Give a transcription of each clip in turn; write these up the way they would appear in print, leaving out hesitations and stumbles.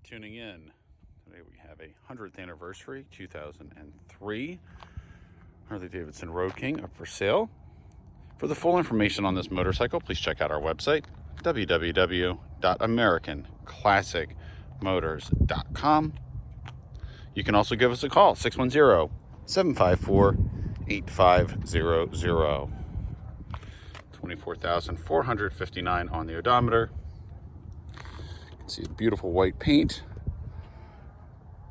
tuning in. Today we have a 100th anniversary, 2003 Harley-Davidson Road King up for sale. For the full information on this motorcycle, please check out our website, www.americanclassicmotors.com. You can also give us a call, 610-754-8500. 24,459 on the odometer. You can see the beautiful white paint.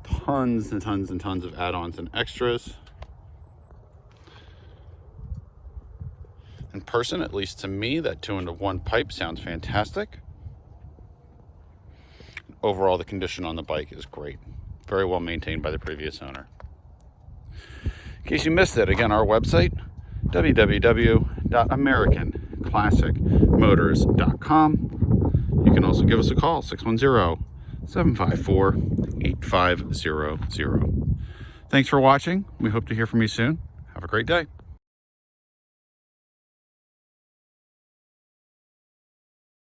Tons and tons and tons of add-ons and extras. In person, at least to me, that 2-in-1 pipe sounds fantastic. Overall, the condition on the bike is great. Very well maintained by the previous owner. In case you missed it, again, our website, www.americanclassicmotors.com. You can also give us a call, 610-754-8500. Thanks for watching. We hope to hear from you soon. Have a great day.